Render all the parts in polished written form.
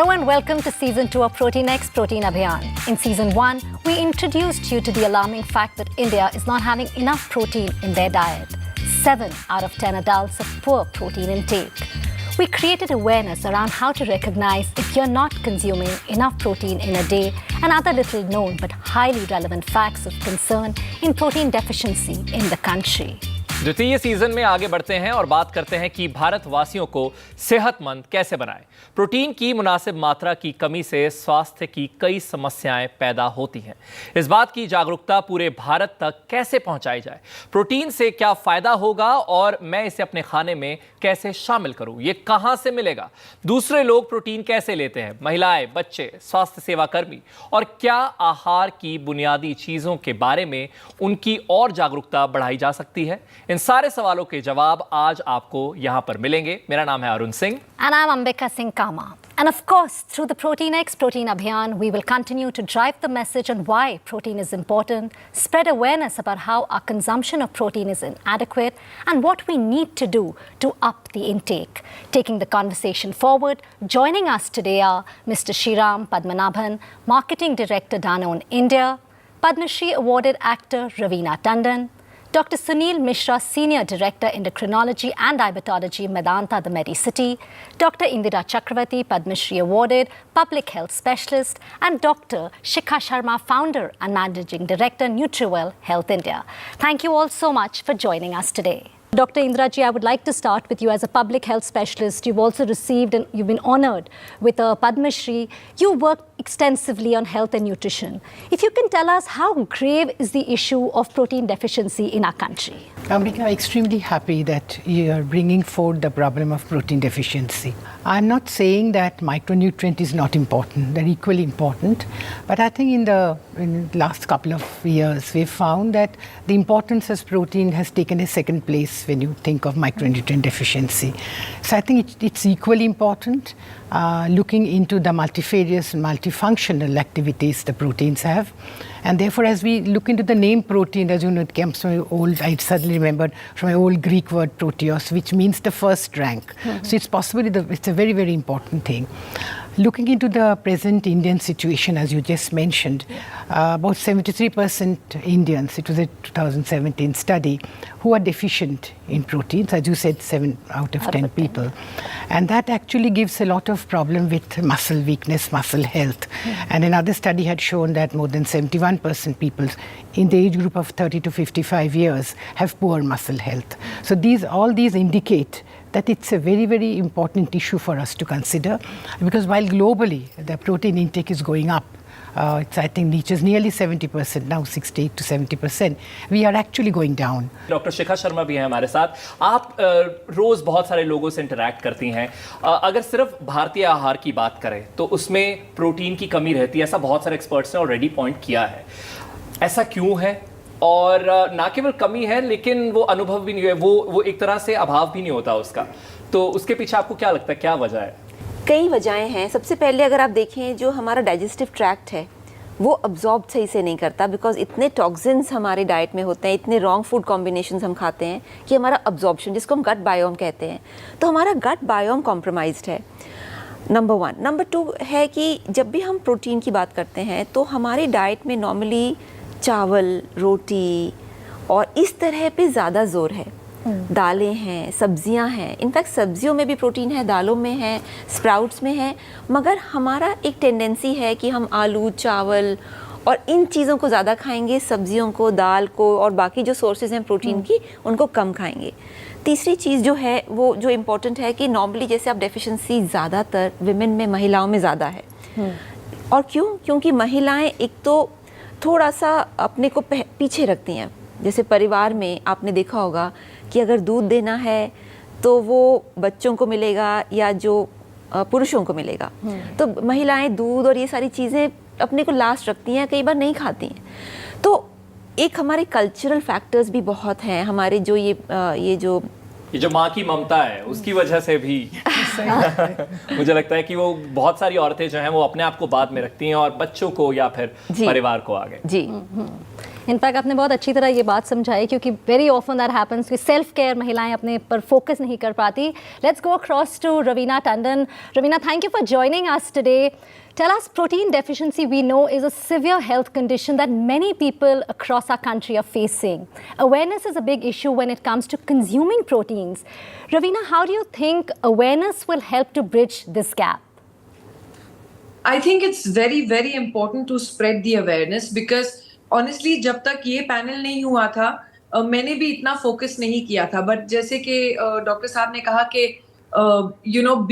Hello and welcome to Season 2 of Protein X Protein Abhiyan. In Season 1, we introduced you to the alarming fact that India is not having enough protein in their diet. 7 out of 10 adults have poor protein intake. We created awareness around how to recognize if you're not consuming enough protein in a day and other little known but highly relevant facts of concern in protein deficiency in the country. द्वितीय season में आगे बढ़ते हैं और बात करते हैं कि भारतवासियों को सेहतमंद कैसे बनाएं। प्रोटीन की मुनासिब मात्रा की कमी से स्वास्थ्य की कई समस्याएं पैदा होती हैं। इस बात की जागरूकता पूरे भारत तक कैसे पहुंचाई जाए, प्रोटीन से क्या फायदा होगा और मैं इसे अपने खाने में कैसे शामिल करूं, ये कहां से मिलेगा, दूसरे लोग प्रोटीन कैसे लेते हैं, महिलाएं, बच्चे, स्वास्थ्य सेवा कर्मी, और क्या आहार की बुनियादी चीजों के बारे में उनकी और जागरूकता बढ़ाई जा सकती है। इन सारे सवालों के जवाब आज आपको यहां पर मिलेंगे। मेरा नाम है Arun Singh And I'm Ambika Singh Kama. And of course, through the Protein X Protein Abhiyan, we will continue to drive the message on why protein is important, spread awareness about how our consumption of protein is inadequate, and what we need to do to up the intake. Taking the conversation forward, joining us today are Mr. Shriram Padmanabhan, Marketing Director, Danone India, Padma Shri awarded actor Raveena Tandon, Dr. Sunil Mishra, Senior Director, Endocrinology and Diabetology, Medanta, the Medicity, Dr. Indira Chakravarti, Padma Shri Awarded, Public Health Specialist, and Dr. Shikha Sharma, Founder and Managing Director, NutriWell Health India. Thank you all so much for joining us today. Dr. Indira ji, I would like to start with you as a public health specialist. You've also received and you've been honored with a Padma Shri. You work extensively on health and nutrition. If you can tell us how grave is the issue of protein deficiency in our country? Ambika, I'm extremely happy that you are bringing forward the problem of protein deficiency. I'm not saying that micronutrient is not important, they're equally important, but I think in the last couple of years we've found that the importance of protein has taken a second place when you think of micronutrient deficiency. So I think it's equally important, looking into the multifarious and multifunctional activities the proteins have. And therefore, as we look into the name protein, as you know, it comes from I suddenly remembered from an old Greek word proteos, which means the first rank. So it's possibly, it's a very, very important thing. Looking into the present Indian situation, as you just mentioned, about 73% Indians, it was a 2017 study, who are deficient in proteins, as you said, 7 out of 10 people. And that actually gives a lot of problem with muscle weakness, muscle health. And another study had shown that more than 71% people in the age group of 30 to 55 years have poor muscle health. So all these indicate that it's a very, very important issue for us to consider, because while globally the protein intake is going up, it's, I think, reaches nearly 70%, now 68 to 70%, we are actually going down. Doctor Shikha Sharma भी हैं हमारे साथ। आप रोज बहुत सारे लोगों से interact करती हैं। अगर सिर्फ भारतीय आहार की बात करें तो उसमें प्रोटीन की कमी रहती है, ऐसा बहुत सारे एक्सपर्ट्स ने ऑलरेडी पॉइंट किया है। ऐसा क्यों है? और ना केवल कमी है लेकिन वो अनुभव भी नहीं है, वो एक तरह से अभाव भी नहीं होता उसका। तो उसके पीछे आपको क्या लगता है, क्या वजह है? कई वजहें हैं। सबसे पहले अगर आप देखें, जो हमारा डाइजेस्टिव ट्रैक्ट है वो अब्जॉर्ब सही से नहीं करता, बिकॉज इतने टॉक्सिन्स हमारे डाइट में होते हैं, इतने रॉन्ग फूड कॉम्बिनेशंस हम खाते हैं कि हमारा अब्जॉर्प्शन, जिसको हम गट बायोम कहते हैं, तो हमारा गट बायोम कॉम्प्रोमाइज्ड है। नंबर 1। नंबर 2 है कि जब भी हम प्रोटीन की बात करते हैं तो हमारी डाइट में नॉर्मली चावल, रोटी और इस तरह पे ज़्यादा जोर है। दालें हैं, सब्जियां हैं, इनफैक्ट सब्जियों में भी प्रोटीन है, दालों में है, स्प्राउट्स में है, मगर हमारा एक टेंडेंसी है कि हम आलू, चावल और इन चीज़ों को ज़्यादा खाएंगे, सब्जियों को, दाल को और बाकी जो सोर्सेज हैं प्रोटीन की उनको कम खाएंगे। तीसरी चीज़ जो है वो जो इम्पोर्टेंट है कि नॉर्मली जैसे आप डेफिशिएंसी ज़्यादातर विमेन में, महिलाओं में ज़्यादा है। और क्यों? क्योंकि महिलाएँ एक तो थोड़ा सा अपने को पीछे रखती हैं। जैसे परिवार में आपने देखा होगा कि अगर दूध देना है तो वो बच्चों को मिलेगा या जो पुरुषों को मिलेगा, तो महिलाएं दूध और ये सारी चीज़ें अपने को लास्ट रखती हैं, कई बार नहीं खाती हैं। तो एक हमारे कल्चरल फैक्टर्स भी बहुत हैं, हमारे जो ये जो माँ की ममता है उसकी वजह से भी मुझे लगता है कि वो बहुत सारी औरतें जो हैं वो अपने आप को बाद में रखती हैं और बच्चों को या फिर परिवार को आगे। जी। इनफैक्ट आपने बहुत अच्छी तरह ये बात समझाई क्योंकि वेरी ऑफन दैट हैपेंस कि सेल्फ केयर महिलाएं अपने पर फोकस नहीं कर पाती. Let's go across to Raveena Tandon. Raveena, thank you for joining us today. Tell us, protein deficiency we know is a severe health condition that many people across our country are facing. Awareness is a big issue when it comes to consuming proteins. Ravina, how do you think awareness will help to bridge this gap? I think it's very, very important to spread the awareness because honestly, जब तक ये panel नहीं हुआ था, मैंने भी इतना focus नहीं किया था. बट जैसे कि डॉक्टर साहब ने कहा कि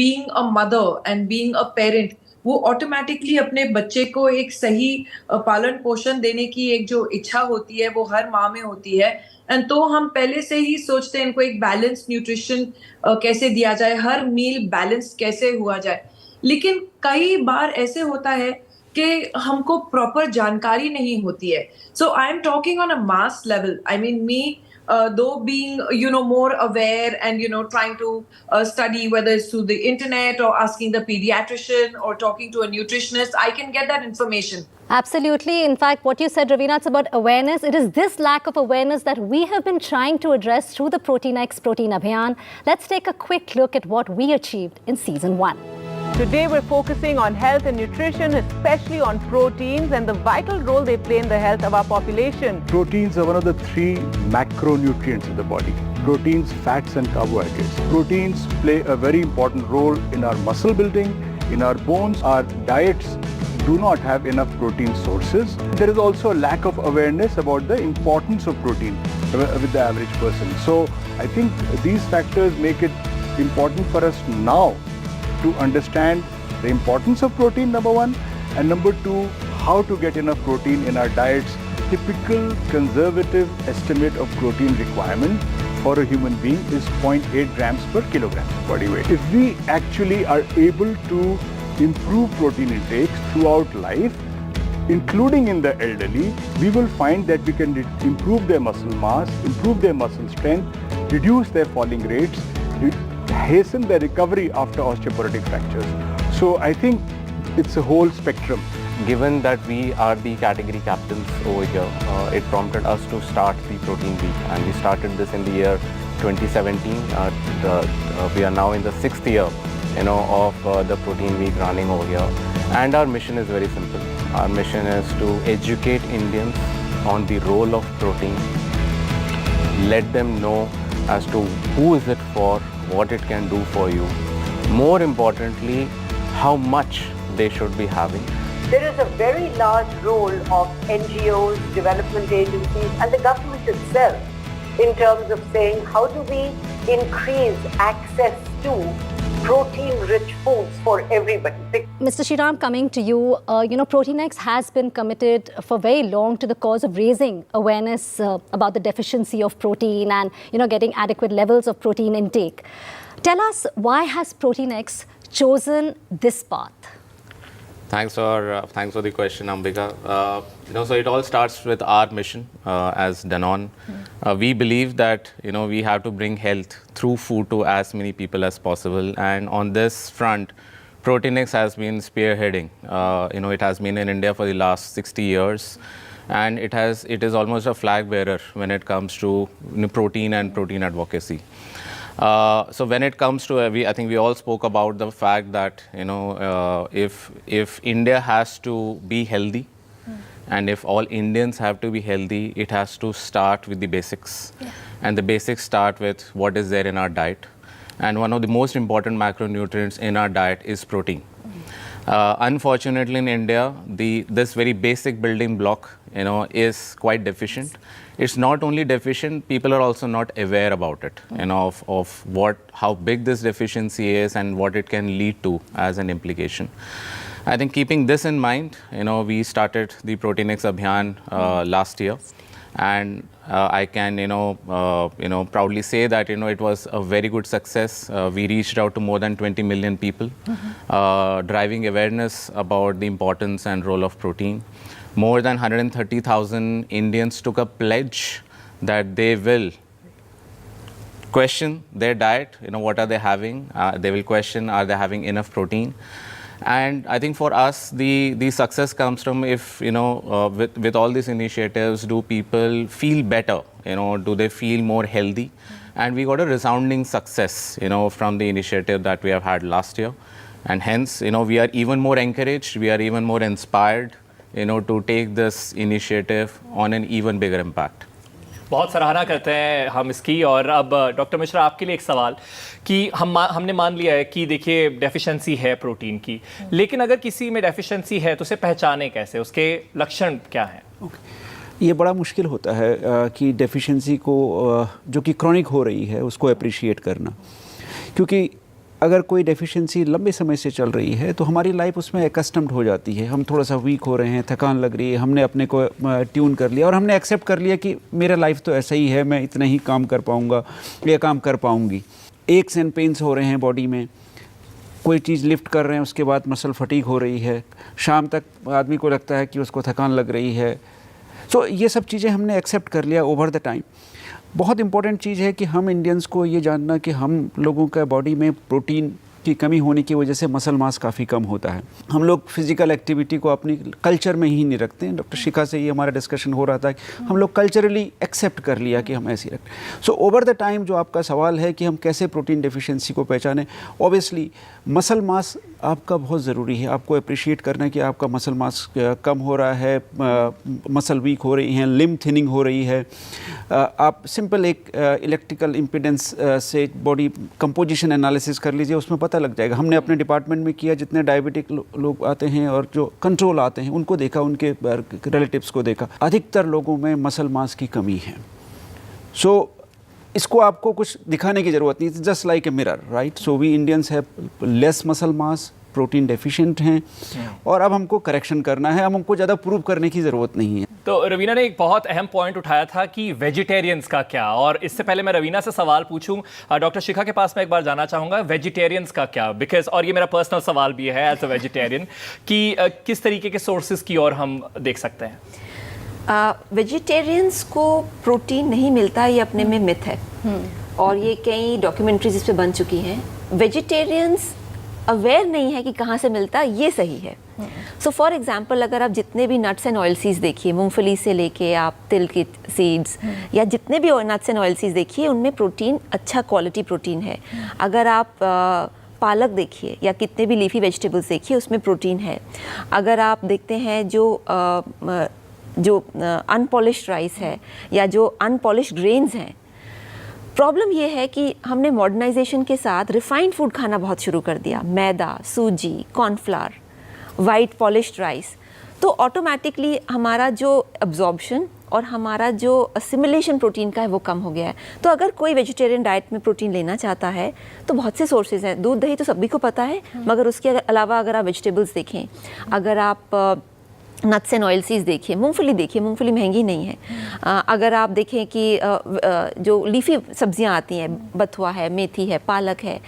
being a mother and being a parent, वो ऑटोमेटिकली अपने बच्चे को एक सही पालन पोषण देने की एक जो इच्छा होती है वो हर माँ में होती है. एंड तो हम पहले से ही सोचते हैं इनको एक बैलेंस न्यूट्रिशन कैसे दिया जाए, हर मील बैलेंस कैसे हुआ जाए. लेकिन कई बार ऐसे होता है कि हमको प्रॉपर जानकारी नहीं होती है. So I am talking on a mass level. I mean me though being more aware and trying to study whether it's through the internet or asking the pediatrician or talking to a nutritionist, I can get that information. Absolutely. In fact, what you said, Ravina, it's about awareness. It is this lack of awareness that we have been trying to address through the Protein X Protein Abhiyan. Let's take a quick look at what we achieved in season 1. Today we're focusing on health and nutrition, especially on proteins and the vital role they play in the health of our population. Proteins are one of the 3 macronutrients in the body. Proteins, fats and carbohydrates. Proteins play a very important role in our muscle building, in our bones. Our diets do not have enough protein sources. There is also a lack of awareness about the importance of protein with the average person. So I think these factors make it important for us now to understand the importance of protein, number 1, and number 2, how to get enough protein in our diets. Typical conservative estimate of protein requirement for a human being is 0.8 grams per kilogram body weight. If we actually are able to improve protein intakes throughout life, including in the elderly, we will find that we can improve their muscle mass, improve their muscle strength, reduce their falling rates, hasten the recovery after osteoporotic fractures. So I think it's a whole spectrum. Given that we are the category captains over here, it prompted us to start the Protein Week, and we started this in the year 2017. We are now in the 6th year, of the Protein Week running over here, and our mission is very simple. Our mission is to educate Indians on the role of protein, let them know as to who is it for, what it can do for you. More importantly, how much they should be having. There is a very large role of NGOs, development agencies and the government itself in terms of saying how do we increase access to protein-rich foods for everybody. Mr. Shriram, coming to you, Protein X has been committed for very long to the cause of raising awareness about the deficiency of protein and, getting adequate levels of protein intake. Tell us, why has Protein X chosen this path? Thanks for the question, Ambika. So it all starts with our mission as Danone. We believe that we have to bring health through food to as many people as possible, and on this front, Protein X has been spearheading. It has been in India for the last 60 years, and it is almost a flag bearer when it comes to protein and protein advocacy. So when it comes to, I think we all spoke about the fact that if India has to be healthy, and if all Indians have to be healthy, it has to start with the basics. And the basics start with what is there in our diet. And one of the most important macronutrients in our diet is protein. Unfortunately, in India, this very basic building block, is quite deficient. It's not only deficient; people are also not aware about it, of how big this deficiency is and what it can lead to as an implication. I think keeping this in mind, we started the Protein X Abhiyan last year, and I can, proudly say that, it was a very good success. We reached out to more than 20 million people, driving awareness about the importance and role of protein. More than 130,000 Indians took a pledge that they will question their diet, what are they having? They will question, are they having enough protein? And I think for us, the success comes from if, with all these initiatives, do people feel better? Do they feel more healthy? And we got a resounding success, from the initiative that we have had last year. And hence, we are even more encouraged, we are even more inspired, to take this initiative on an even bigger impact. बहुत सराहना करते हैं हम इसकी। और अब doctor Mishra, आपके लिए एक सवाल कि हमने मान लिया है कि देखिए डेफिशिएंसी है प्रोटीन की, लेकिन अगर किसी में डेफिशिएंसी है तो उसे पहचाने कैसे, उसके लक्षण क्या हैं? ये बड़ा मुश्किल होता है कि डेफिशिएंसी को जो कि क्रॉनिक हो रही है उसको अप्रिशिएट करना, क्योंकि अगर कोई डेफिशिएंसी लंबे समय से चल रही है तो हमारी लाइफ उसमें एकस्टम्ड हो जाती है। हम थोड़ा सा वीक हो रहे हैं, थकान लग रही है, हमने अपने को ट्यून कर लिया और हमने एक्सेप्ट कर लिया कि मेरा लाइफ तो ऐसा ही है, मैं इतना ही काम कर पाऊँगा या काम कर पाऊँगी। एक्स एंड पेन्स हो रहे हैं बॉडी में, कोई चीज़ लिफ्ट कर रहे हैं उसके बाद मसल फटीग हो रही है, शाम तक आदमी को लगता है कि उसको थकान लग रही है। सो ये सब चीज़ें हमने एक्सेप्ट कर लिया ओवर द टाइम। बहुत इंपॉर्टेंट चीज़ है कि हम इंडियंस को ये जानना कि हम लोगों का बॉडी में प्रोटीन की कमी होने की वजह से मसल मास काफ़ी कम होता है। हम लोग फिज़िकल एक्टिविटी को अपनी कल्चर में ही नहीं रखते हैं। डॉक्टर शिखा से ये हमारा डिस्कशन हो रहा था कि हम लोग कल्चरली एक्सेप्ट कर लिया कि हम ऐसे ही रखते। सो ओवर द टाइम जो आपका सवाल है कि हम कैसे प्रोटीन डेफिशिएंसी को पहचानें, ऑब्वियसली मसल मास आपका बहुत ज़रूरी है। आपको अप्रिशिएट करना है कि आपका मसल मास कम हो रहा है, मसल वीक हो रही हैं, लिम्ब थिनिंग हो रही है। आप सिंपल एक इलेक्ट्रिकल इम्पीडेंस से बॉडी कंपोजिशन एनालिसिस कर लीजिए, उसमें पता लग जाएगा। हमने अपने डिपार्टमेंट में किया, जितने डायबिटिक लोग आते हैं और जो कंट्रोल आते हैं उनको देखा, उनके रिलेटिव्स को देखा, अधिकतर लोगों में मसल मास की कमी है। सो इसको आपको कुछ दिखाने की ज़रूरत नहीं, just like a mirror, right. So we Indians have less muscle mass, protein deficient हैं और अब हमको करेक्शन करना है। अब हमको ज़्यादा प्रूव करने की ज़रूरत नहीं है। तो रवीना ने एक बहुत अहम पॉइंट उठाया था कि वेजिटेरियंस का क्या, और इससे पहले मैं रवीना से सवाल पूछूं, डॉक्टर शिखा के पास मैं एक बार जाना चाहूँगा, वेजिटेरियंस का क्या, बिकॉज और ये मेरा पर्सनल सवाल भी है एज अ वेजिटेरियन कि किस तरीके के सोर्सेज की ओर हम देख सकते हैं? वेजिटेरियंस को प्रोटीन नहीं मिलता, ये अपने में मिथ है और ये कई डॉक्यूमेंट्रीज इस पे बन चुकी हैं। वेजिटेरियंस अवेयर नहीं है कि कहाँ से मिलता, ये सही है। सो फॉर एग्जांपल, अगर आप जितने भी नट्स एंड ऑयल सीड्स देखिए, मूंगफली से लेके आप तिल के सीड्स या जितने भी नट्स एंड ऑयल सीड्स देखिए, उनमें प्रोटीन अच्छा क्वालिटी प्रोटीन है। अगर आप पालक देखिए या कितने भी लीफी वेजिटेबल्स देखिए, उसमें प्रोटीन है। अगर आप देखते हैं जो अनपॉलिश्ड राइस है या जो अनपॉलिश्ड ग्रेन्स हैं, प्रॉब्लम ये है कि हमने मॉडर्नाइजेशन के साथ रिफाइंड फूड खाना बहुत शुरू कर दिया, मैदा, सूजी, कॉर्नफ्लावर, वाइट पॉलिश्ड राइस। तो ऑटोमेटिकली हमारा जो एब्जॉर्प्शन और हमारा जो असिमिलेशन प्रोटीन का है वो कम हो गया है। तो अगर कोई वेजिटेरियन डाइट में प्रोटीन लेना चाहता है तो बहुत से सोर्सेज हैं। दूध दही तो सभी को पता है, मगर उसके अलावा अगर आप वेजिटेबल्स देखें, अगर आप नट्स एंड ऑयल सीड्स देखिए, मूंगफली देखिए, मूंगफली महंगी नहीं है। अगर आप देखें कि जो लीफी सब्जियां आती हैं, बथुआ है, मेथी है, पालक है,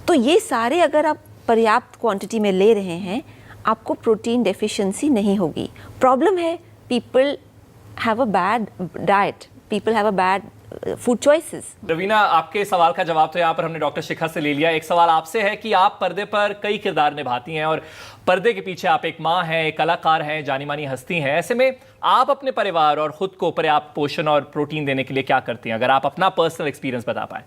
तो ये सारे अगर आप पर्याप्त क्वांटिटी में ले रहे हैं, आपको प्रोटीन डेफिशिएंसी नहीं होगी। प्रॉब्लम है people have a bad diet, people have a bad food choices. Raveena, आपके सवाल का जवाब तो यहाँ पर हमने डॉक्टर शिखा से ले लिया। एक सवाल आपसे है कि आप पर्दे पर कई किरदार निभाती हैं और पर्दे के पीछे आप एक माँ हैं, एक कलाकार हैं, जानी मानी हस्ती हैं। ऐसे में आप अपने परिवार और खुद को पर्याप्त पोषण और प्रोटीन देने के लिए क्या करती हैं? अगर आप अपना पर्सनल एक्सपीरियंस बता पाए।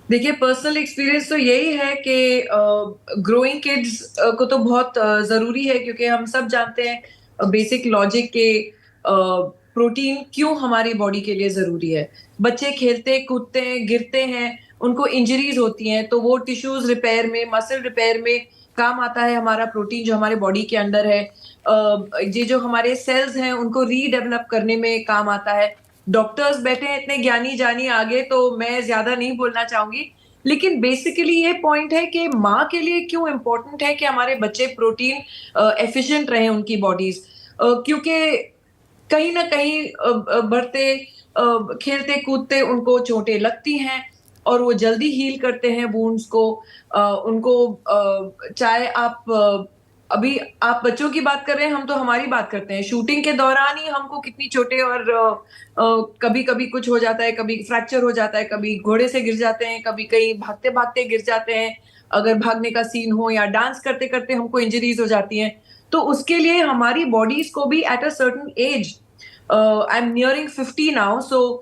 देखिए, पर्सनल एक्सपीरियंस तो यही है कि ग्रोइंग किड्स को तो बहुत ज़रूरी है, क्योंकि हम सब जानते हैं बेसिक लॉजिक के प्रोटीन क्यों हमारी बॉडी के लिए ज़रूरी है। बच्चे खेलते कूदते हैं, गिरते हैं, उनको इंजरीज होती हैं, तो वो टिश्यूज रिपेयर में, मसल रिपेयर में काम आता है हमारा प्रोटीन जो हमारे बॉडी के अंदर है। ये जो हमारे सेल्स हैं उनको रीडेवलप करने में काम आता है। डॉक्टर्स बैठे हैं इतने ज्ञानी जानी आगे, तो मैं ज्यादा नहीं बोलना चाहूंगी, लेकिन बेसिकली ये पॉइंट है कि माँ के लिए क्यों इम्पोर्टेंट है कि हमारे बच्चे प्रोटीन एफिशिएंट रहे उनकी बॉडीज, क्योंकि कहीं ना कहीं बढ़ते खेलते कूदते उनको चोटें लगती हैं और वो जल्दी हील करते हैं वुंड्स को। उनको चाहे आप अभी आप बच्चों की बात कर रहे हैं, हम तो हमारी बात करते हैं। शूटिंग के दौरान ही हमको कितनी चोटें और कभी कभी कुछ हो जाता है, कभी फ्रैक्चर हो जाता है, कभी घोड़े से गिर जाते हैं, कभी कहीं भागते भागते गिर जाते हैं, अगर भागने का सीन हो, या डांस करते करते हमको इंजरीज हो जाती हैं। तो उसके लिए हमारी बॉडीज को भी at a certain age, I'm nearing 50 now, so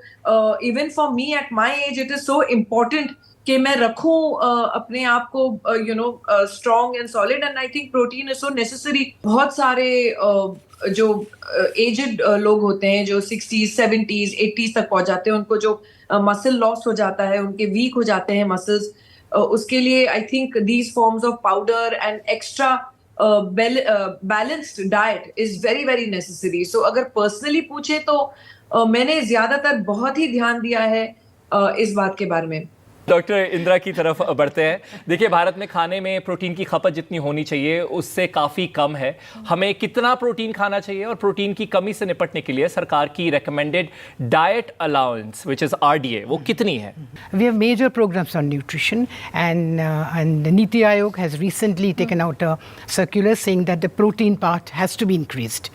even for me at my age, it is so important कि मैं रखूं अपने आप को strong and solid, and I think protein is so necessary. बहुत सारे जो एजेड लोग होते हैं, जो 60s 70s 80s तक पहुंच जाते हैं, उनको जो मसल लॉस हो जाता है, उनके वीक हो जाते हैं मसल्स, उसके लिए I think these forms of powder and extra balanced diet is very very necessary. So अगर पर्सनली पूछे तो मैंने ज्यादातर बहुत ही ध्यान दिया है इस बात के बारे में। डॉक्टर इंदिरा की तरफ बढ़ते हैं। देखिए, भारत में खाने में प्रोटीन की खपत जितनी होनी चाहिए उससे काफ़ी कम है। हमें कितना प्रोटीन खाना चाहिए और प्रोटीन की कमी से निपटने के लिए सरकार की recommended diet allowance which is RDA वो कितनी है? We have major programs on nutrition, and Niti Aayog has recently taken out a circular saying that the protein part has to be increased.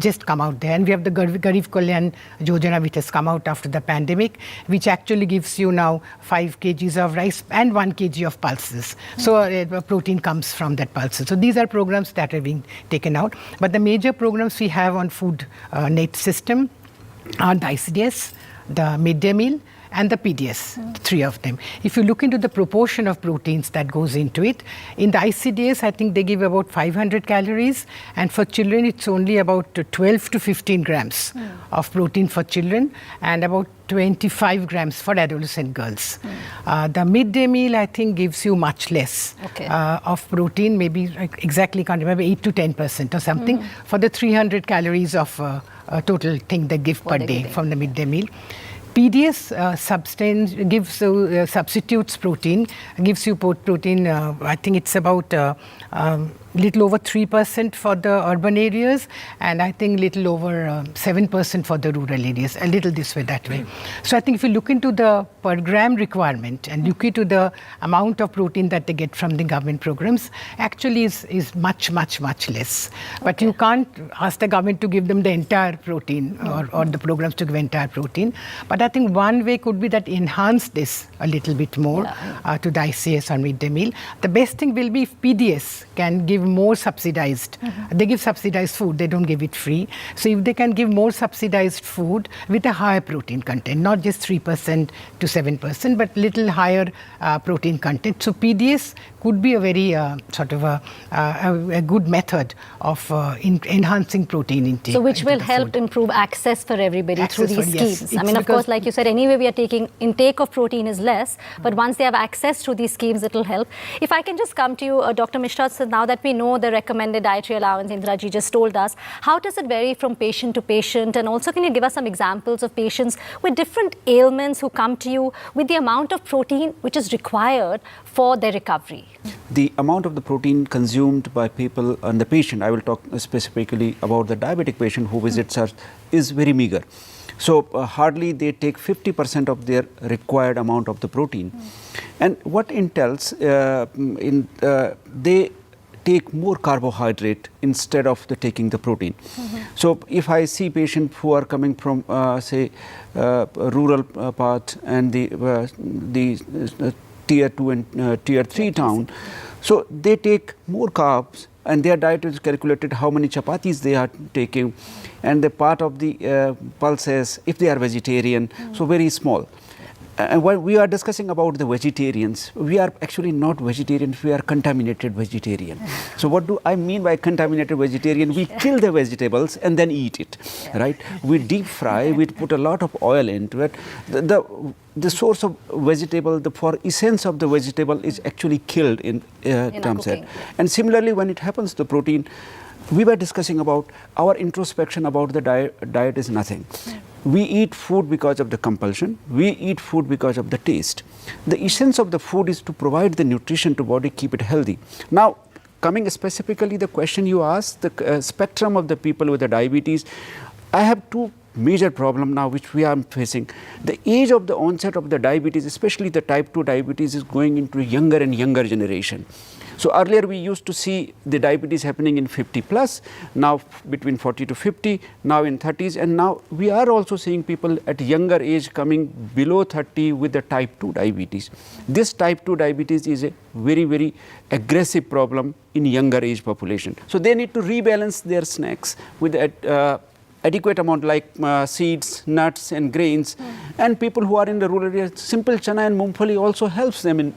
Just come out there, and we have the Garib Kalyan Yojana which has come out after the pandemic, which actually gives you now 5 kgs of rice and 1 kg of pulses. So protein comes from that pulses. So these are programs that are being taken out. But the major programs we have on food net system are the ICDS, the midday meal, and the PDS, three of them. If you look into the proportion of proteins that goes into it, in the ICDS, I think they give about 500 calories, and for children, it's only about 12 to 15 grams of protein for children, and about 25 grams for adolescent girls. The midday meal, I think, gives you much less of protein, maybe exactly can't remember, 8 to 10% or something, for the 300 calories of total thing they give per day from the midday meal. PDS substitutes protein, gives you protein, I think it's about little over 3% for the urban areas, and I think little over 7% for the rural areas, a little this way, that way. So I think if you look into the per gram requirement and look into the amount of protein that they get from the government programs, actually is much, much, much less. But you can't ask the government to give them the entire protein or the programs to give entire protein. But I think one way could be that enhance this a little bit more to the ICS or midday meal. The best thing will be if PDS can give more subsidized. They give subsidized food, they don't give it free. So if they can give more subsidized food with a higher protein content, not just 3% to 7%, but little higher protein content. So PDS could be a very sort of a good method of enhancing protein intake. So which will help improve access for everybody through these schemes. I mean, of course, like you said, anyway we are taking intake of protein is less, but once they have access to these schemes, it will help. If I can just come to you, Dr. Mishra, so now that we know the recommended dietary allowance, Indira ji just told us, how does it vary from patient to patient? And also, can you give us some examples of patients with different ailments who come to you with the amount of protein which is required for their recovery? The amount of the protein consumed by people and the patient, I will talk specifically about the diabetic patient who visits us, is very meager. So hardly they take 50% of their required amount of the protein. And what entails, they take more carbohydrate instead of taking the protein. So if I see patients who are coming from say rural part and the tier 2 and tier 3 town, so they take more carbs, and their diet is calculated how many chapatis they are taking, and the part of the pulses, if they are vegetarian, so very small. And while we are discussing about the vegetarians, we are actually not vegetarians, we are contaminated vegetarian. So what do I mean by contaminated vegetarian? We kill the vegetables and then eat it, right? We deep fry, we put a lot of oil into it. The source of vegetable, the for essence of the vegetable is actually killed in terms of. And similarly, when it happens to protein, we were discussing about our introspection about the diet is nothing. We eat food because of the compulsion. We eat food because of the taste. The essence of the food is to provide the nutrition to body, keep it healthy. Now, coming specifically the question you asked, the spectrum of the people with the diabetes, I have two major problem now which we are facing. The age of the onset of the diabetes, especially the type 2 diabetes, is going into younger and younger generation. So earlier we used to see the diabetes happening in 50 plus, now between 40 to 50, now in 30s, and now we are also seeing people at younger age coming below 30 with the type 2 diabetes. This type 2 diabetes is a very, very aggressive problem in younger age population. So they need to rebalance their snacks with adequate amount like seeds, nuts and grains. And people who are in the rural areas, simple chana and mungfali also helps them in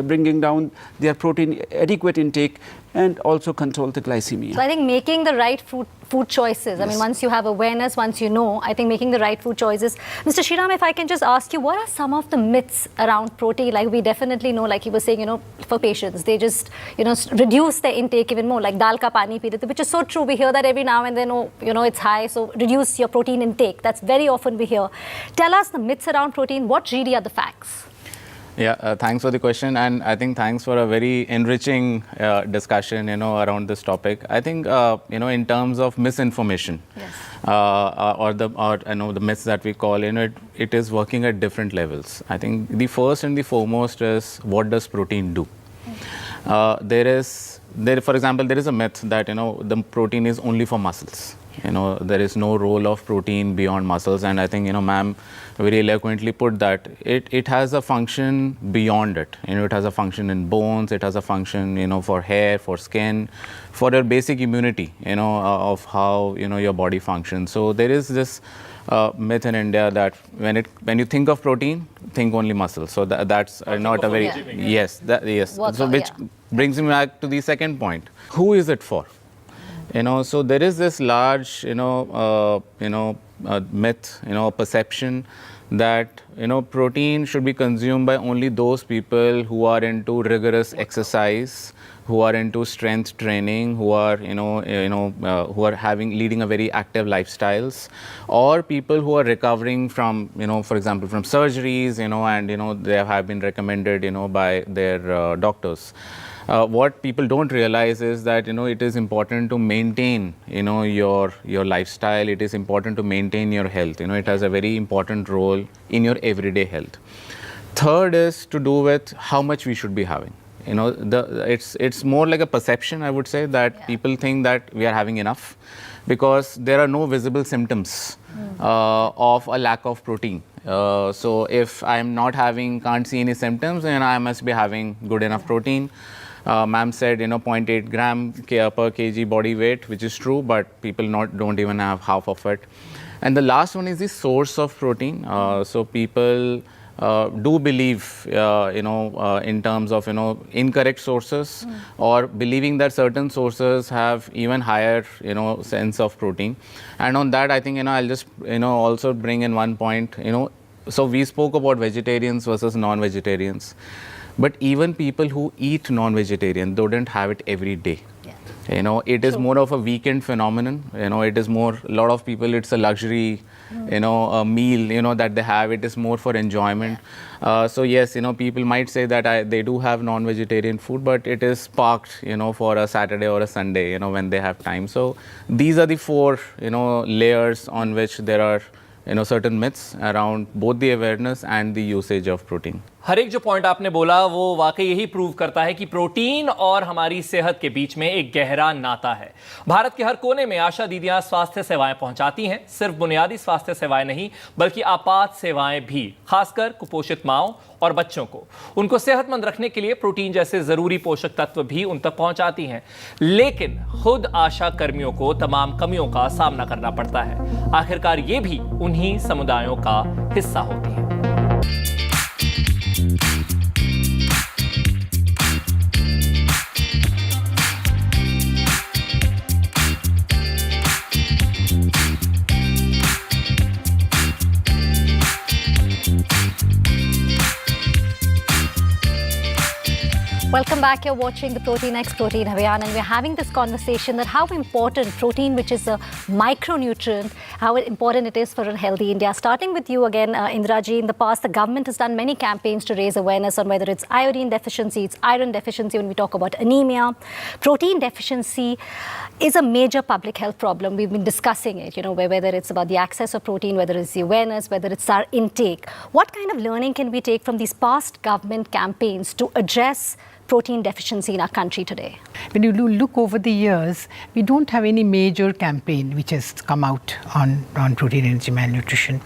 bringing down their protein adequate intake and also control the glycemia. So I think making the right food choices, I mean, once you have awareness, once you know, I think making the right food choices. Mr. Shriram, if I can just ask you, what are some of the myths around protein? Like we definitely know, like you were saying, for patients, they just, reduce their intake even more, like dal ka pani pi dete, which is so true. We hear that every now and then, it's high, so reduce your protein intake. That's very often we hear. Tell us the myths around protein. What really are the facts? Yeah, thanks for the question, and I think thanks for a very enriching discussion, around this topic. I think, in terms of misinformation, yes. or the myths that we call, it is working at different levels. I think the first and the foremost is, what does protein do? For example, there is a myth that, the protein is only for muscles. There is no role of protein beyond muscles, and I think, ma'am very eloquently put that it has a function beyond it. It has a function in bones, it has a function, for hair, for skin, for your basic immunity, of how, your body functions. So there is this myth in India that when you think of protein, think only muscles. So that's not a very, yes. So which brings me back to the second point. Who is it for? So there is this large, myth, perception that, protein should be consumed by only those people who are into rigorous exercise, who are into strength training, who are, who are leading a very active lifestyles, or people who are recovering from, for example, from surgeries, and, they have been recommended, by their doctors. What people don't realize is that, it is important to maintain, your lifestyle. It is important to maintain your health. It has a very important role in your everyday health. Third is to do with how much we should be having. It's more like a perception, I would say, that people think that we are having enough because there are no visible symptoms of a lack of protein. So if I'm not can't see any symptoms, then I must be having good enough protein. Ma'am said, 0.8 gram per kg body weight, which is true, but people don't even have half of it. And the last one is the source of protein. So people do believe, in terms of, incorrect sources, or believing that certain sources have even higher, sense of protein. And on that, I think, I'll just, also bring in one point, so we spoke about vegetarians versus non-vegetarians. But even people who eat non-vegetarian, they don't have it every day. Yeah. It is more of a weekend phenomenon. It is more, a lot of people, it's a luxury, a meal, that they have. It is more for enjoyment. So yes, people might say that they do have non-vegetarian food, but it is parked, for a Saturday or a Sunday, when they have time. So these are the four, layers on which there are, certain myths around both the awareness and the usage of protein. हर एक जो point आपने बोला वो वाकई यही prove करता है कि प्रोटीन और हमारी सेहत के बीच में एक गहरा नाता है। भारत के हर कोने में आशा दीदियां स्वास्थ्य सेवाएं पहुंचाती हैं। सिर्फ बुनियादी स्वास्थ्य सेवाएं नहीं, बल्कि आपात सेवाएं भी, खासकर कुपोषित माओं और बच्चों को। उनको सेहतमंद रखने के लिए प्रोटीन जैसे जरूरी पोषक तत्व भी उन तक पहुंचाती हैं। लेकिन खुद आशा कर्मियों को तमाम कमियों का सामना करना पड़ता है। आखिरकार ये भी उन्हीं समुदायों का हिस्सा होती है। Welcome back. You're watching the Protein X Protein Abhiyan, and we're having this conversation that how important protein, which is a micronutrient, how important it is for a healthy India. Starting with you again, Indraji. In the past, the government has done many campaigns to raise awareness on whether it's iodine deficiency, it's iron deficiency when we talk about anemia. Protein deficiency is a major public health problem. We've been discussing it, whether it's about the access of protein, whether it's the awareness, whether it's our intake. What kind of learning can we take from these past government campaigns to address protein deficiency in our country today? When you look over the years, we don't have any major campaign which has come out on protein energy malnutrition.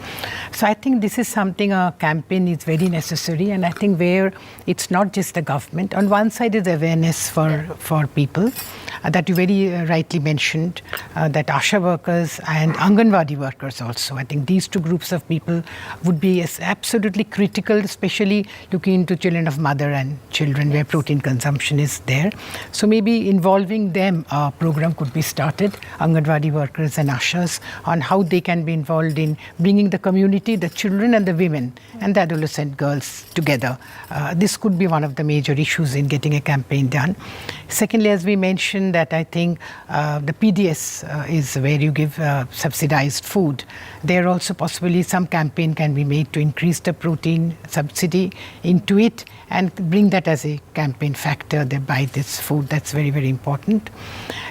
So I think this is something a campaign is very necessary, and I think where it's not just the government. On one side is awareness for people that you very rightly mentioned, that ASHA workers and Anganwadi workers also. I think these two groups of people would be absolutely critical, especially looking into children of mother and children where protein consumption is there. So maybe involving them, a program could be started, Anganwadi workers and Ashas, on how they can be involved in bringing the community, the children and the women and the adolescent girls together. This could be one of the major issues in getting a campaign done. Secondly, as we mentioned, that I think the PDS is where you give subsidized food. There also possibly some campaign can be made to increase the protein subsidy into it and bring that as a campaign factor. They buy this food. That's very, very important.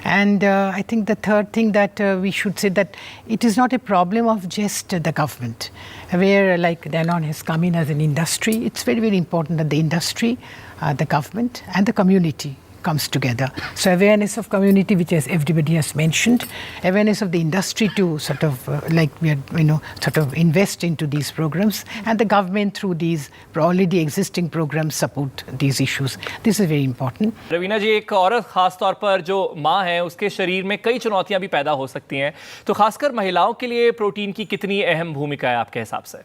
And I think the third thing that we should say that it is not a problem of just the government, where like Danone has come in as an industry. It's very, very important that the industry, the government and the community comes together. So awareness of community, which as everybody has mentioned, awareness of the industry to sort of sort of invest into these programs, and the government through these already existing programs support these issues. This is very important. Raveena जी, एक औरत खास तौर पर जो माँ है उसके शरीर में कई चुनौतियां भी पैदा हो सकती हैं, तो खासकर महिलाओं के लिए प्रोटीन की कितनी अहम भूमिका है आपके हिसाब से?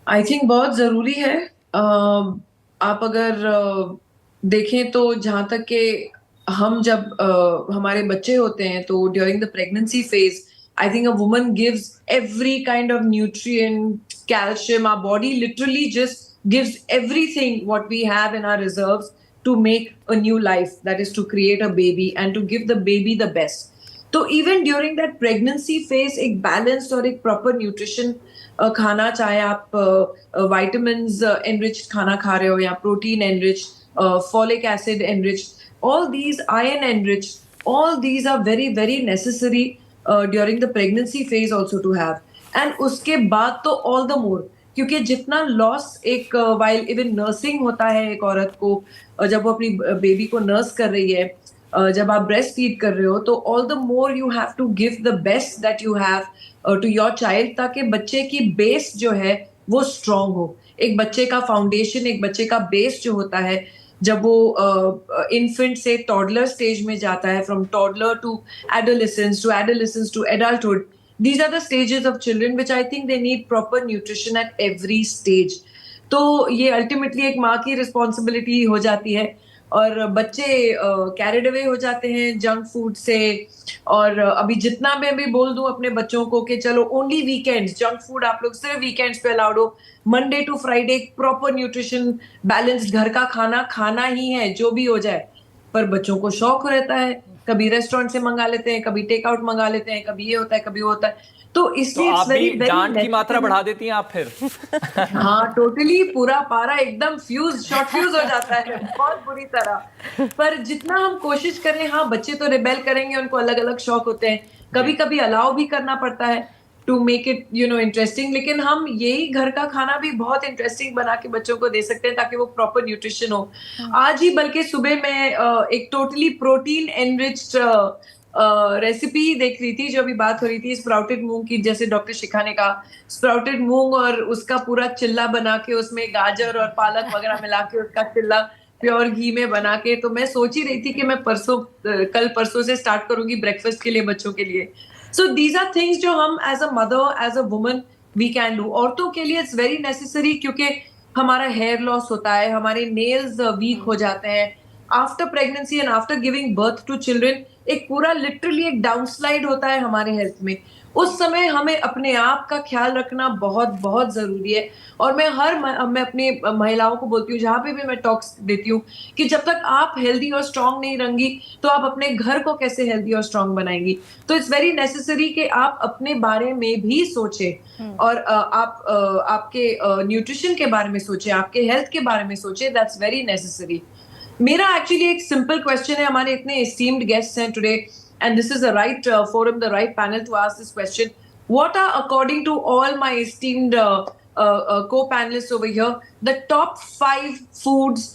आई थिंक बहुत जरूरी है. आप अगर देखें तो जहां तक के हम जब हमारे बच्चे होते हैं तो during the pregnancy phase I think a woman gives every kind of nutrient, calcium. Our body literally just gives everything what we have in our reserves to make a new life, that is to create a baby and to give the baby the best. तो even during that pregnancy phase एक balanced और एक proper nutrition खाना, चाहे आप vitamins enriched खाना खा रहे हो या protein enriched, folic acid enriched, all these iron enriched, all these are very, very necessary during the pregnancy phase also to have. And उसके बाद तो all the more, क्योंकि जितना loss एक while even nursing होता है एक औरत को, जब वो अपनी बेबी को नर्स कर रही है, जब आप ब्रेस्ट फीड कर रहे हो, तो all the more you have to give the best that you have to your child, ताकि बच्चे की बेस जो है वो स्ट्रॉन्ग हो. एक बच्चे का फाउंडेशन, एक बच्चे का बेस जो होता है, जब वो इन्फेंट से टॉडलर स्टेज में जाता है, from toddler to adolescence to adulthood, these are the stages of children which I think they need proper nutrition at every stage. तो ये अल्टीमेटली एक माँ की रिस्पॉन्सिबिलिटी हो जाती है, और बच्चे कैरिड अवे हो जाते हैं जंक फूड से. और अभी जितना मैं भी बोल दूं अपने बच्चों को कि चलो ओनली वीकेंड्स जंक फूड आप लोग सिर्फ वीकेंड्स पे अलाउड हो, Monday to Friday proper nutrition balanced घर का खाना खाना ही है जो भी हो जाए. पर बच्चों को शौक रहता है, कभी रेस्टोरेंट से मंगा लेते हैं, कभी टेक आउट मंगा लेते हैं, कभी ये होता है, कभी वो होता है. तो इसलिए आप भी डांट की मात्रा बढ़ा देती हैं आप फिर? हाँ, टोटली पूरा पारा एकदम शॉर्ट फ्यूज हो जाता है बहुत बुरी तरह. पर जितना हम कोशिश करें, हाँ बच्चे तो रिबेल करेंगे, उनको अलग अलग शौक होते हैं, कभी कभी अलाउ भी करना पड़ता है टू मेक इट इंटरेस्टिंग. लेकिन हम यही घर का खाना भी बहुत इंटरेस्टिंग बना के बच्चों को दे सकते हैं ताकि वो प्रॉपर न्यूट्रिशन हो. आज ही बल्कि सुबह मैं एक टोटली प्रोटीन एनरिच्ड रेसिपी देख रही थी, जो अभी बात हो रही थी स्प्राउटेड मूंग की, जैसे डॉक्टर शिखा ने कहा, स्प्राउटेड मूंग और उसका पूरा चिल्ला बना के उसमें गाजर और पालक वगैरह मिला के उसका चिल्ला प्योर घी में बना के. तो मैं सोच ही रही थी कि मैं कल परसों से स्टार्ट करूंगी ब्रेकफास्ट के लिए बच्चों के लिए. सो दीज आर थिंग्स जो हम as a mother, as a woman we can do. औरतों के लिए इट्स वेरी नेसेसरी, क्योंकि हमारा हेयर लॉस होता है, हमारे नेल्स वीक हो जाते हैं, after pregnancy and after giving birth to children एक पूरा लिटरली एक डाउनस्लाइड होता है हमारे हेल्थ में। उस समय हमें अपने आप का ख्याल रखना बहुत बहुत जरूरी है। और मैं मैं अपनी महिलाओं को बोलती हूँ, जहाँ पे भी मैं टॉक्स देती हूँ, कि जब तक आप हेल्दी और स्ट्रांग नहीं रहेंगी तो आप अपने घर को कैसे हेल्दी और स्ट्रांग बनाएंगी। तो इट्स वेरी नेसेसरी कि आप अपने बारे में भी सोचें और आप आपके न्यूट्रिशन के बारे में सोचें, आपके हेल्थ के बारे में सोचें। That's very necessary. मेरा एक्चुअली एक सिंपल क्वेश्चन है, हमारे इतने एस्टीम्ड गेस्ट्स हैं today, and this is the right forum, the right panel to ask this question. What are, according to all my esteemed co-panelists over here, the top 5 foods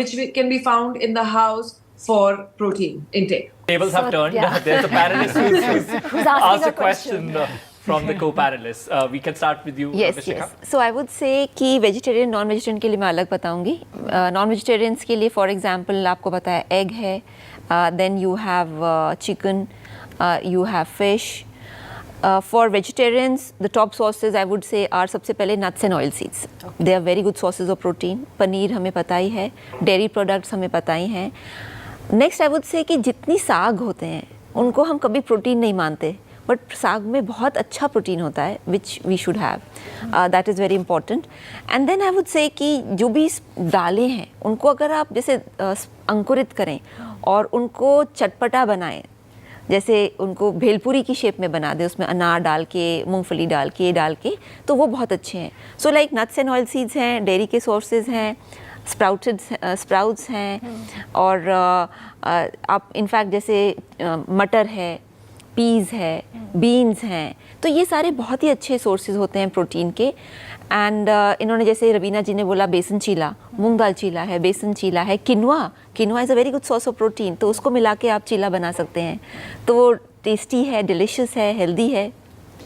which can be found in the house for protein intake? Tables have turned. yeah. There's a panelist who's asking asked a a question from the co-panelists. We can start with you, Yes, Vishika. yes. So I would say कि vegetarian non vegetarian के लिए मैं अलग बताऊंगी। Non vegetarians के लिए for example आपको पता है एग है, then you have chicken, you have fish. For vegetarians, the top sources I would say are सबसे पहले nuts and oil seeds. They are very good sources of protein. Paneer हमें पता ही है, dairy products हमें पता ही हैं। Next I would say कि जितनी साग होते हैं उनको हम कभी प्रोटीन नहीं मानते, बट साग में बहुत अच्छा प्रोटीन होता है which we should have, that is very important. And then I would say कि जो भी दालें हैं उनको अगर आप जैसे अंकुरित करें और उनको चटपटा बनाएं, जैसे उनको भेलपूरी की शेप में बना दें, उसमें अनार डाल के, मूंगफली डाल के, तो वो बहुत अच्छे हैं। So like nuts and oil seeds हैं, डेयरी के सोर्सेज हैं, स्प्राउट्स हैं, और आप इनफैक्ट जैसे मटर है, पीज़ है, बीन्स हैं, तो ये सारे बहुत ही अच्छे सोर्सेज होते हैं प्रोटीन के। एंड इन्होंने जैसे रवीना जी ने बोला बेसन चीला, मूंग दाल चीला है, बेसन चीला है, quinoa is a very good source of protein, तो उसको मिला के आप चीला बना सकते हैं, तो वो टेस्टी है, डिलिशियस है, हेल्दी है।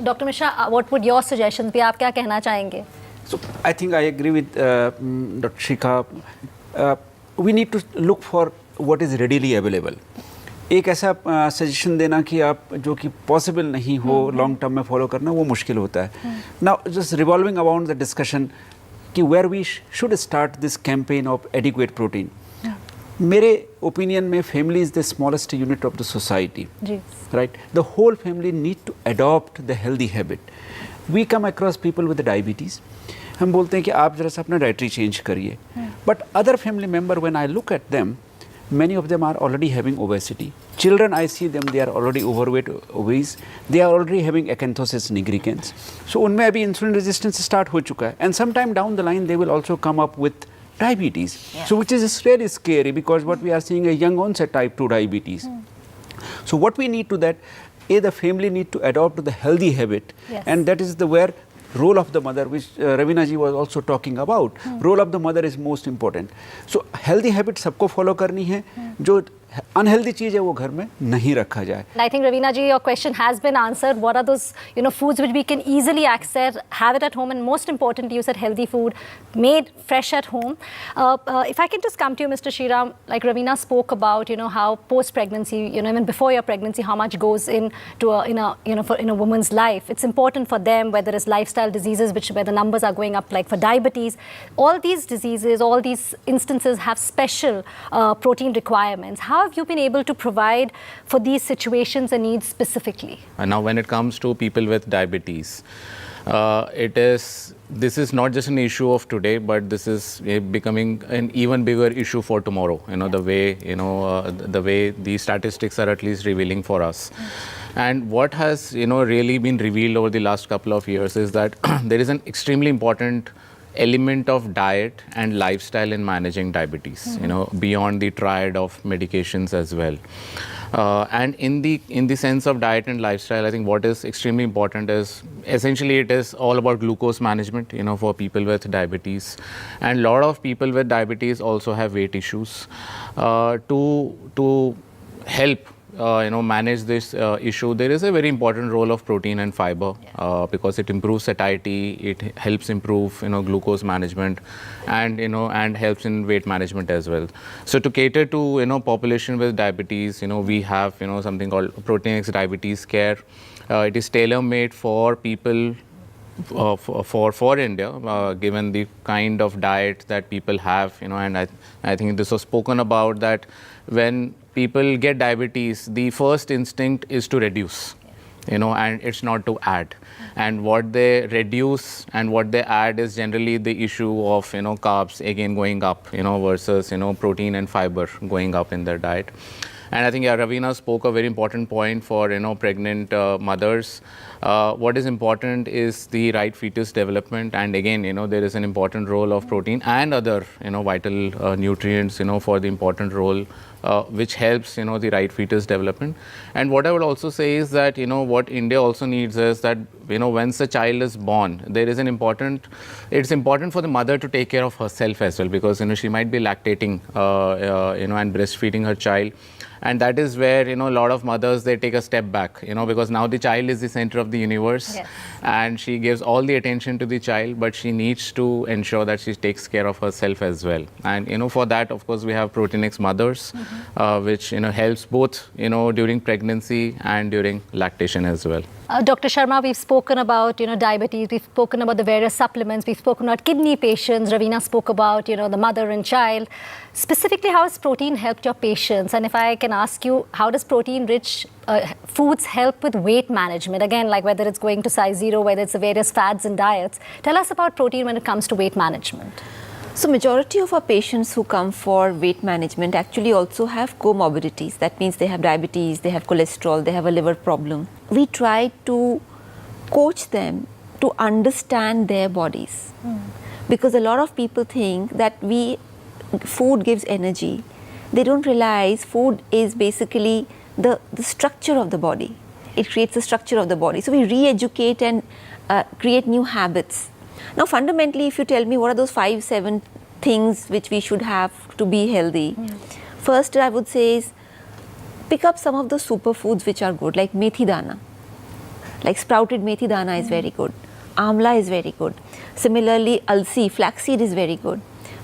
Doctor Mishra, what would your suggestion भी, आप क्या कहना चाहेंगे? So I think I agree with Dr. Shikha. We need to look for what is readily available. एक ऐसा सजेशन देना कि आप जो कि पॉसिबल नहीं हो लॉन्ग टर्म में फॉलो करना, वो मुश्किल होता है। Now just revolving around the discussion कि where we should start this campaign of adequate protein. मेरे ओपिनियन में family is the smallest unit of the society, right? The whole family need to adopt the healthy habit. We come across people with diabetes, हम बोलते हैं कि आप जरा सा अपना डाइटरी चेंज करिए, but other family member when I look at them, many of them are already having obesity. Children, I see them, they are already overweight, obese. They are already having acanthosis nigricans. So उनमें अभी insulin resistance start हो चुका है, and sometime down the line they will also come up with diabetes. So which is really scary, because what we are seeing a young onset type 2 diabetes. So what we need to that, the family need to adopt the healthy habit, and that is the where role of the mother, which Ravina ji was also talking about. Role of the mother is most important. So healthy habit सबको follow करनी है, जो unhealthy चीज़ है वो घर में नहीं रखा जाए। I think Ravina ji, your question has been answered. What are those foods which we can easily access, have it at home, and most importantly, you said healthy food made fresh at home. If I can just come to you, Mr. Shriram, like Ravina spoke about, how post-pregnancy, even before your pregnancy, how much goes into in a woman's life. It's important for them, whether it's lifestyle diseases, where the numbers are going up, like for diabetes. All these diseases, all these instances have special protein requirements. How have you been able to provide for these situations and needs specifically? And now when it comes to people with diabetes, this is not just an issue of today, but this is becoming an even bigger issue for tomorrow. The way these statistics are at least revealing for us. And what has really been revealed over the last couple of years is that there is an extremely important element of diet and lifestyle in managing diabetes, beyond the triad of medications as well. And in the sense of diet and lifestyle, I think what is extremely important is essentially it is all about glucose management, for people with diabetes. And a lot of people with diabetes also have weight issues. To help manage this issue, there is a very important role of protein and fiber, because it improves satiety, it helps improve glucose management, and helps in weight management as well. So to cater to population with diabetes, we have something called Protein X Diabetes Care. It is tailor made for people for India, given the kind of diet that people have, and I think this was spoken about, that when people get diabetes, the first instinct is to reduce, and it's not to add. And what they reduce and what they add is generally the issue of, carbs again going up, versus, protein and fiber going up in their diet. And I think Ravina spoke a very important point for pregnant mothers. What is important is the right fetus development, and again there is an important role of protein and other vital nutrients for the important role which helps the right fetus development. And what I would also say is that what India also needs is that once a child is born, there is it's important for the mother to take care of herself as well, because she might be lactating and breastfeeding her child. And that is where, a lot of mothers, they take a step back, because now the child is the center of the universe. Yes. And she gives all the attention to the child, but she needs to ensure that she takes care of herself as well. And, for that, of course, we have Protein-X Mothers, which, helps both, during pregnancy and during lactation as well. Dr. Sharma, we've spoken about, diabetes, we've spoken about the various supplements, we've spoken about kidney patients, Ravina spoke about, the mother and child. Specifically, how has protein helped your patients? And if I can ask you, how does protein-rich foods help with weight management? Again, like whether it's going to size 0, whether it's the various fads and diets. Tell us about protein when it comes to weight management. So majority of our patients who come for weight management actually also have comorbidities. That means they have diabetes, they have cholesterol, they have a liver problem. We try to coach them to understand their bodies. Because a lot of people think that food gives energy. They don't realize food is basically the structure of the body. It creates the structure of the body. So we re-educate and create new habits. Now, fundamentally, if you tell me what are those 5-7 things which we should have to be healthy, first I would say is pick up some of the superfoods which are good, like methi dana. Like sprouted methi dana is very good. Amla is very good. Similarly, alsi, flaxseed is very good.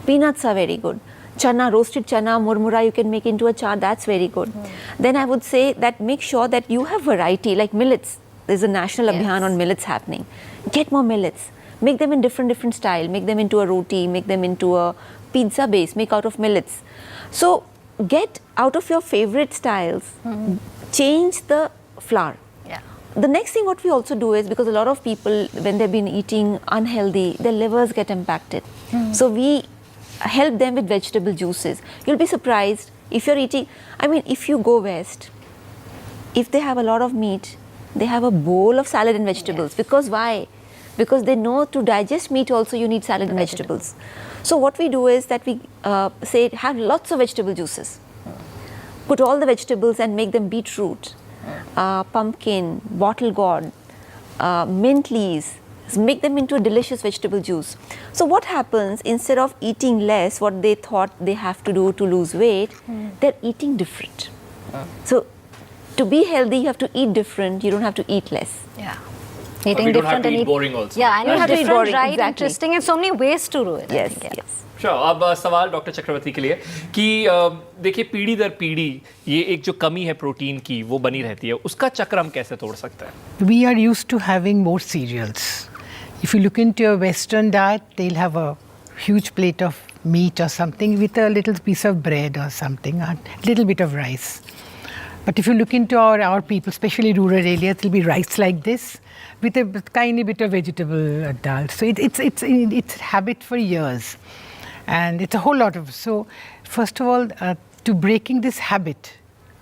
Peanuts are very good. Chana, roasted chana, murmura, you can make into a char, that's very good. Then I would say that make sure that you have variety, like millets. There's a national abhiyan on millets happening. Get more millets. Make them in different style. Make them into a roti, make them into a pizza base, make out of millets. So get out of your favorite styles, change the flour. Yeah. The next thing what we also do is, because a lot of people, when they've been eating unhealthy, their livers get impacted. So we help them with vegetable juices. You'll be surprised if you're eating, if you go west, if they have a lot of meat, they have a bowl of salad and vegetables. Because why? Because they know to digest meat also you need salad and vegetables. So what we do is that we say have lots of vegetable juices. Put all the vegetables and make them beetroot, pumpkin, bottle gourd, mint leaves. Make them into a delicious vegetable juice. So what happens, instead of eating less, what they thought they have to do to lose weight, they're eating different. So to be healthy, you have to eat different. You don't have to eat less. Yeah. Eating we don't have to eat boring also. Yeah, and you have to eat boring, right, exactly. interesting, and so many ways to do it. Yes, yes. Sure. अब सवाल doctor चक्रवर्ती के लिए कि देखिए पीढ़ी दर पीढ़ी ये एक जो कमी है प्रोटीन की वो बनी रहती है, उसका चक्र हम कैसे तोड़ सकते हैं? We are used to having more cereals. If you look into a Western diet, they'll have a huge plate of meat or something with a little piece of bread or something, a little bit of rice. But if you look into our people, especially rural areas, it'll be rice like this with a tiny bit of vegetable dal. So it's habit for years. And it's a whole lot of, so first of all, to breaking this habit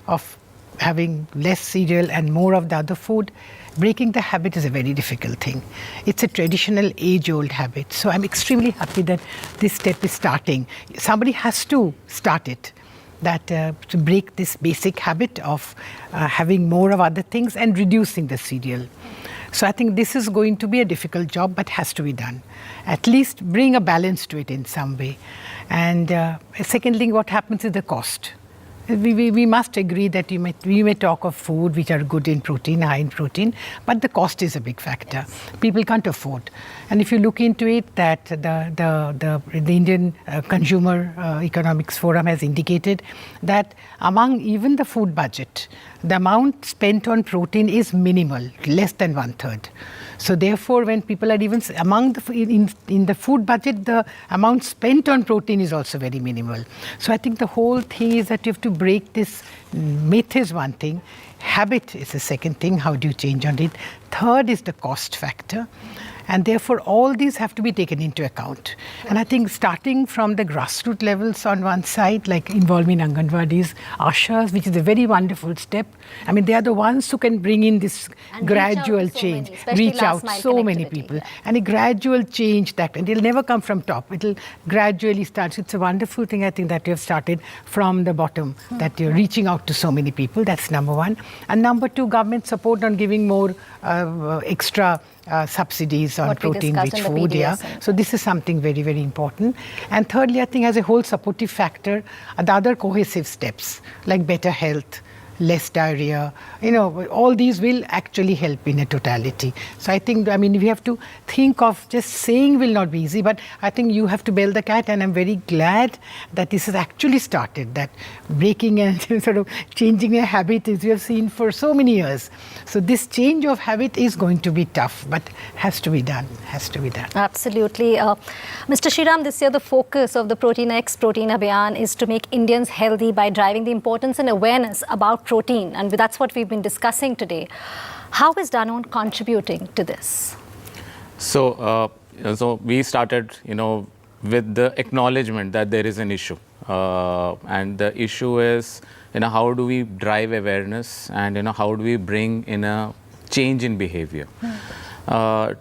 of having less cereal and more of the other food, breaking the habit is a very difficult thing. It's a traditional age-old habit. So I'm extremely happy that this step is starting. Somebody has to start it, that to break this basic habit of having more of other things and reducing the cereal. So I think this is going to be a difficult job, but has to be done. At least bring a balance to it in some way. And second thing, what happens is the cost. We must agree that we may talk of food which are good in protein, high in protein, but the cost is a big factor. Yes. People can't afford. And if you look into it, that the Indian Consumer Economics Forum has indicated that among even the food budget, the amount spent on protein is minimal, less than 1/3. So therefore, when people are even among in the food budget, the amount spent on protein is also very minimal. So I think the whole thing is that you have to break this myth is one thing, habit is the second thing. How do you change on it? Third is the cost factor. And therefore, all these have to be taken into account. And I think starting from the grassroots levels on one side, like involving Anganwadis, Ashas, which is a very wonderful step. I mean, they are the ones who can bring in this And gradual reach out to so change, many, especially reach out last mile so many connectivity, people. yeah. And a gradual change that, and it'll never come from top. It'll gradually start. So it's a wonderful thing, I think, that you have started from the bottom, that you're reaching out to so many people. That's number one. And number two, government support on giving more extra subsidies on What we protein-rich discussed in the food. PDS. So this is something very, very important. And thirdly, I think as a whole supportive factor, the other cohesive steps like better health, less diarrhea, all these will actually help in a totality. So I think, we have to think of just saying will not be easy, but I think you have to bail the cat, and I'm very glad that this has actually started, that breaking and sort of changing a habit is we have seen for so many years. So this change of habit is going to be tough, but has to be done, Absolutely. Mr. Shriram, this year the focus of the Protein X Protein Abhiyan is to make Indians healthy by driving the importance and awareness about protein, and that's what we've been discussing today. How is Danone contributing to this? So we started, with the acknowledgement that there is an issue, and the issue is, how do we drive awareness, and how do we bring in a change in behavior.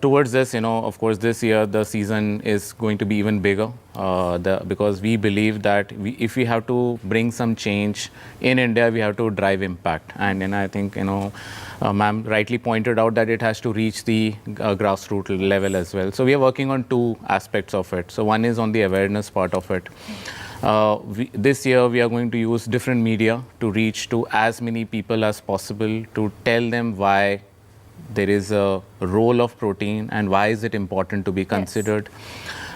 Towards this, of course, this year the season is going to be even bigger because we believe that if we have to bring some change in India, we have to drive impact. And I think, ma'am rightly pointed out that it has to reach the grassroots level as well. So we are working on two aspects of it. So one is on the awareness part of it. This year we are going to use different media to reach to as many people as possible, to tell them why there is a role of protein and why is it important to be considered.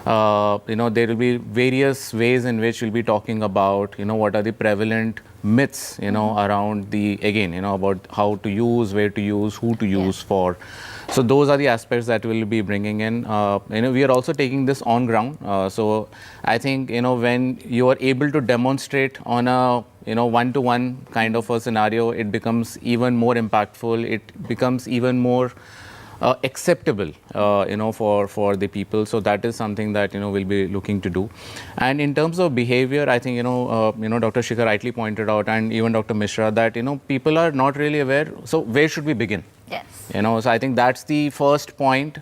There will be various ways in which we'll be talking about, what are the prevalent myths, around about how to use, where to use, who to use for. So those are the aspects that we'll be bringing in. We are also taking this on ground. So I think, when you are able to demonstrate on a one-to-one kind of a scenario, it becomes even more impactful. It becomes even more acceptable, for the people. So that is something that, we'll be looking to do. And in terms of behavior, I think, Dr. Shikhar rightly pointed out, and even Dr. Mishra, that, people are not really aware. So where should we begin? Yes. So I think that's the first point.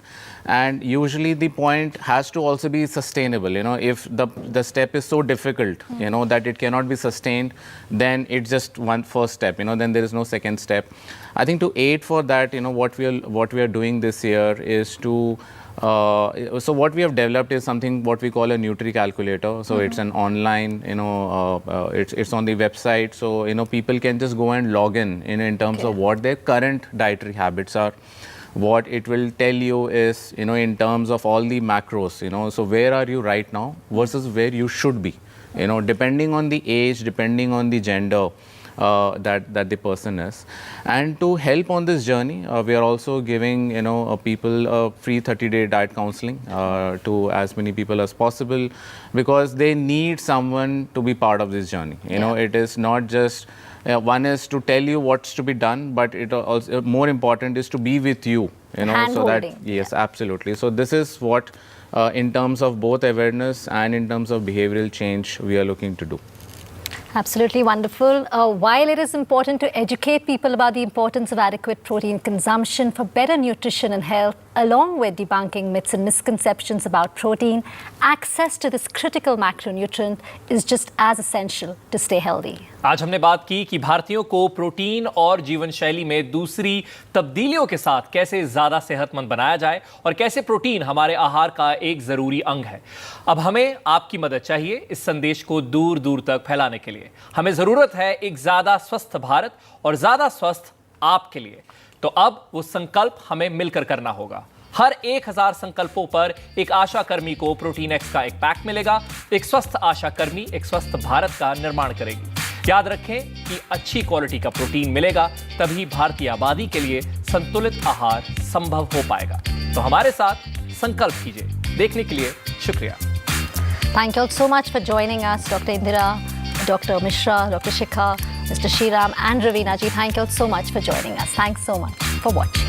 And usually the point has to also be sustainable. If the step is so difficult, that it cannot be sustained, then it's just one first step, then there is no second step. I think to aid for that, what we are doing this year is to, so what we have developed is something what we call a Nutri Calculator. So it's an online, it's on the website. So, people can just go and log in terms of what their current dietary habits are. What it will tell you is, in terms of all the macros, so where are you right now versus where you should be, depending on the age, depending on the gender that the person is. And to help on this journey, we are also giving, people a free 30-day diet counseling to as many people as possible, because they need someone to be part of this journey. It is not just one is to tell you what's to be done, but it also more important is to be with you, so that yes, absolutely. So this is what in terms of both awareness and in terms of behavioral change we are looking to do. Absolutely wonderful. While it is important to educate people about the importance of adequate protein consumption for better nutrition and health, along with debunking myths and misconceptions about protein, access to this critical macronutrient is just as essential to stay healthy. आज हमने बात की कि भारतीयों को protein और जीवन शैली में दूसरी तब्दीलियों के साथ कैसे ज़्यादा सेहतमंद बनाया जाए और कैसे प्रोटीन हमारे आहार का एक ज़रूरी अंग है। अब हमें आपकी मदद चाहिए इस संदेश को दूर दूर तक फैलाने के लिए। हमें ज़रूरत है एक ज़्यादा स्वस्थ भारत और ज़्यादा स्वस्थ आपके लिए। तो अब वो संकल्प हमें मिलकर करना होगा। हर 1000 संकल्पों पर एक आशा कर्मी को प्रोटीन एक्स का एक पैक मिलेगा। एक स्वस्थ आशा कर्मी एक स्वस्थ भारत का निर्माण करेगी। याद रखें कि अच्छी क्वालिटी का प्रोटीन मिलेगा, तभी भारतीय आबादी के लिए संतुलित आहार संभव हो पाएगा। तो हमारे साथ संकल्प कीजिए। देखने के लिए शुक्रिया। Thank you all so much for joining us, Dr. Indira, Dr. Mishra, Dr. Shikha, Mr. Shriram and Ravina ji. Thank you all so much for joining us. Thanks so much for watching.